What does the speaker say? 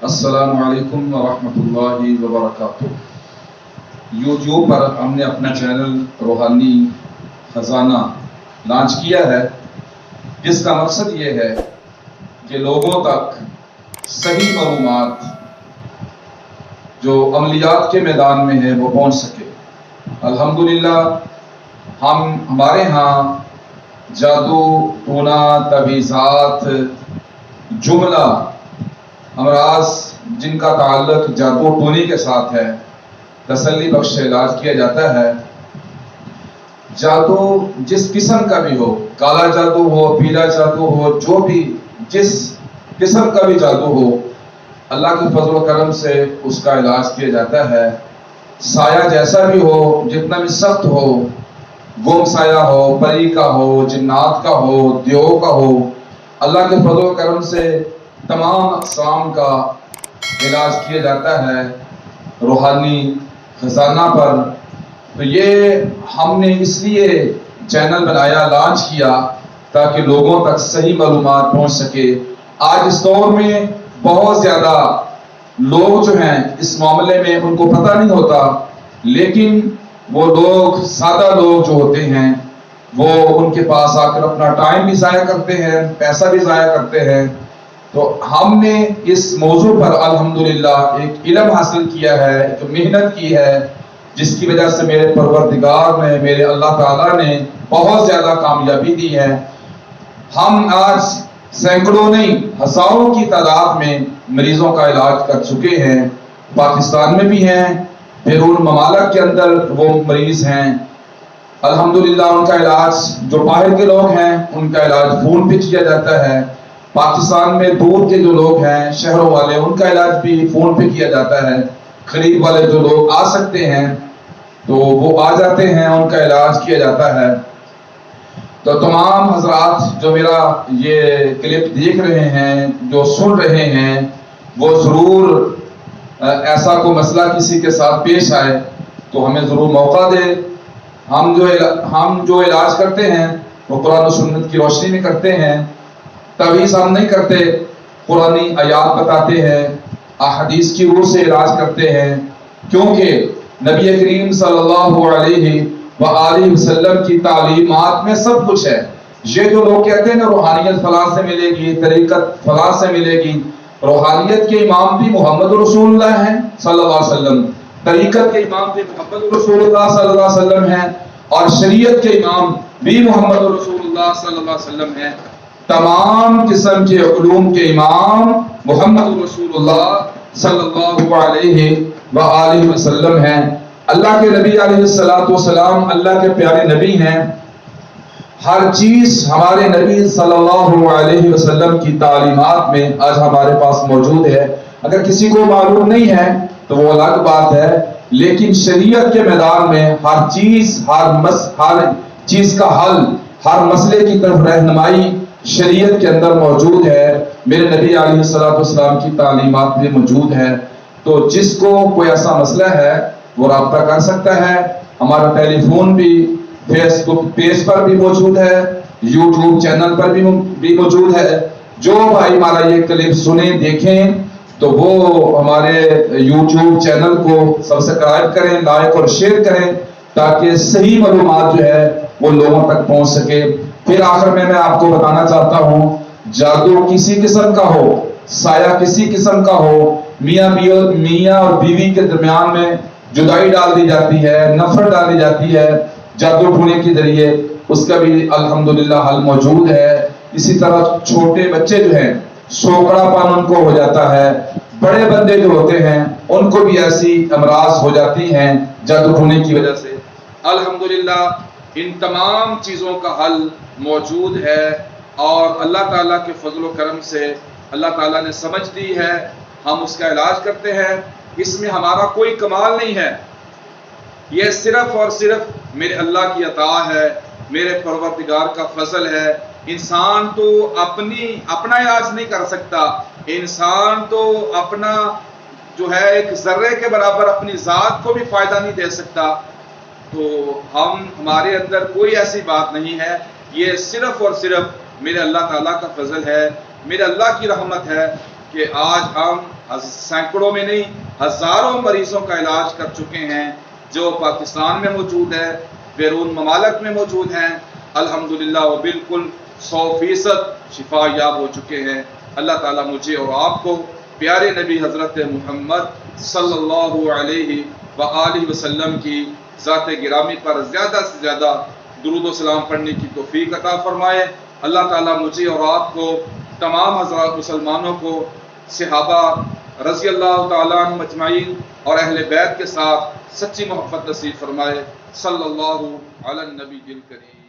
السلام علیکم ورحمۃ اللہ وبرکاتہ۔ یوٹیوب پر ہم نے اپنا چینل روحانی خزانہ لانچ کیا ہے، جس کا مقصد یہ ہے کہ لوگوں تک صحیح معلومات جو عملیات کے میدان میں ہے وہ پہنچ سکے۔ الحمدللہ ہمارے ہاں جادو، ٹونا، تعویذات، جملہ امراض جن کا تعلق جادو ٹونی کے ساتھ ہے، تسلی بخش علاج کیا جاتا ہے۔ جادو جس قسم کا بھی ہو، کالا جادو ہو، پیلا جادو ہو، جو بھی جس قسم کا بھی جادو ہو، اللہ کے فضل و کرم سے اس کا علاج کیا جاتا ہے۔ سایہ جیسا بھی ہو، جتنا بھی سخت ہو، گم سایہ ہو، پری کا ہو، جنات کا ہو، دیو کا ہو، اللہ کے فضل و کرم سے تمام اقسام کا علاج کیا جاتا ہے روحانی خزانہ پر۔ تو یہ ہم نے اس لیے چینل بنایا، لانچ کیا، تاکہ لوگوں تک صحیح معلومات پہنچ سکے۔ آج اس دور میں بہت زیادہ لوگ جو ہیں اس معاملے میں ان کو پتہ نہیں ہوتا، لیکن وہ لوگ، سادہ لوگ جو ہوتے ہیں، وہ ان کے پاس آ کر اپنا ٹائم بھی ضائع کرتے ہیں، پیسہ بھی ضائع کرتے ہیں۔ تو ہم نے اس موضوع پر الحمدللہ ایک علم حاصل کیا ہے، ایک محنت کی ہے، جس کی وجہ سے میرے پروردگار نے، میرے اللہ تعالیٰ نے بہت زیادہ کامیابی دی ہے۔ ہم آج سینکڑوں نہیں، ہزاروں کی تعداد میں مریضوں کا علاج کر چکے ہیں۔ پاکستان میں بھی ہیں، بیرون ممالک کے اندر وہ مریض ہیں۔ الحمدللہ ان کا علاج، جو باہر کے لوگ ہیں ان کا علاج فون پہ کیا جاتا ہے۔ پاکستان میں دور کے جو لوگ ہیں، شہروں والے، ان کا علاج بھی فون پہ کیا جاتا ہے۔ قریب والے جو لوگ آ سکتے ہیں تو وہ آ جاتے ہیں، ان کا علاج کیا جاتا ہے۔ تو تمام حضرات جو میرا یہ کلپ دیکھ رہے ہیں، جو سن رہے ہیں، وہ ضرور ایسا کوئی مسئلہ کسی کے ساتھ پیش آئے تو ہمیں ضرور موقع دے۔ ہم جو علاج کرتے ہیں وہ قرآن و سنت کی روشنی میں کرتے ہیں۔ تعویذ ہم نہیں کرتے، قرآنی آیات بتاتے ہیں، احادیث کی روح سے علاج کرتے ہیں، کیونکہ نبی کریم صلی اللہ علیہ وآلہ وسلم کی تعلیمات میں سب کچھ ہے۔ یہ جو لوگ کہتے ہیں نا روحانیت فلاں سے ملے گی، طریقت فلاں سے ملے گی، روحانیت کے امام بھی محمد رسول اللہ ہیں صلی اللہ علیہ وسلم، طریقت کے امام بھی محمد رسول اللہ صلی اللہ علیہ وسلم ہیں، اور شریعت کے امام بھی محمد رسول اللہ صلی اللہ علیہ وسلم ہیں۔ تمام قسم کے علوم کے امام محمد رسول اللہ صلی اللہ علیہ وآلہ وسلم ہیں۔ اللہ کے نبی علیہ السلام اللہ کے پیارے نبی ہیں۔ ہر چیز ہمارے نبی صلی اللہ علیہ وسلم کی تعلیمات میں آج ہمارے پاس موجود ہے۔ اگر کسی کو معلوم نہیں ہے تو وہ الگ بات ہے، لیکن شریعت کے میدان میں ہر چیز کا حل، ہر مسئلے کی طرف رہنمائی شریعت کے اندر موجود ہے۔ میرے نبی علیہ السلام کی تعلیمات بھی موجود ہے۔ تو جس کو کوئی ایسا مسئلہ ہے وہ رابطہ کر سکتا ہے۔ ہمارا ٹیلی فون بھی فیس بک پیج پر بھی موجود ہے، یوٹیوب چینل پر بھی موجود ہے۔ جو بھائی ہمارا یہ کلپ سنیں، دیکھیں، تو وہ ہمارے یوٹیوب چینل کو سبسکرائب کریں، لائک اور شیئر کریں، تاکہ صحیح معلومات جو ہے وہ لوگوں تک پہنچ سکے۔ پھر آخر میں آپ کو بتانا چاہتا ہوں، جادو کسی قسم کا ہو، سایہ کسی قسم کا ہو، میاں اور بیوی کے درمیان میں جدائی ڈال دی جاتی ہے، نفرت ڈال دی جاتی ہے جادو ٹونے کے ذریعے، اس کا بھی الحمدللہ حل موجود ہے۔ اسی طرح چھوٹے بچے جو ہیں، سوکڑا پن ان کو ہو جاتا ہے، بڑے بندے جو ہوتے ہیں ان کو بھی ایسی امراض ہو جاتی ہیں جادو ٹونے کی وجہ سے۔ الحمدللہ ان تمام چیزوں کا حل موجود ہے، اور اللہ تعالیٰ کے فضل و کرم سے اللہ تعالیٰ نے سمجھ دی ہے، ہم اس کا علاج کرتے ہیں۔ اس میں ہمارا کوئی کمال نہیں ہے، یہ صرف اور صرف میرے اللہ کی عطا ہے، میرے پروردگار کا فضل ہے۔ انسان تو اپنا علاج نہیں کر سکتا، انسان تو اپنا جو ہے ایک ذرے کے برابر اپنی ذات کو بھی فائدہ نہیں دے سکتا۔ تو ہمارے اندر کوئی ایسی بات نہیں ہے، یہ صرف اور صرف میرے اللہ تعالیٰ کا فضل ہے، میرے اللہ کی رحمت ہے کہ آج ہم سینکڑوں میں نہیں ہزاروں مریضوں کا علاج کر چکے ہیں، جو پاکستان میں موجود ہے، بیرون ممالک میں موجود ہیں، الحمدللہ وہ بالکل 100% شفا یاب ہو چکے ہیں۔ اللہ تعالیٰ مجھے اور آپ کو پیارے نبی حضرت محمد صلی اللہ علیہ وآلہ وسلم کی ذات گرامی پر زیادہ سے زیادہ درود و سلام پڑھنے کی توفیق عطا فرمائے۔ اللہ تعالیٰ مجھے اور آپ کو، تمام حضرات مسلمانوں کو، صحابہ رضی اللہ تعالیٰ عنہ مجمعین اور اہل بیت کے ساتھ سچی محبت نصیب فرمائے۔ صلی اللہ علی النبی الکریم۔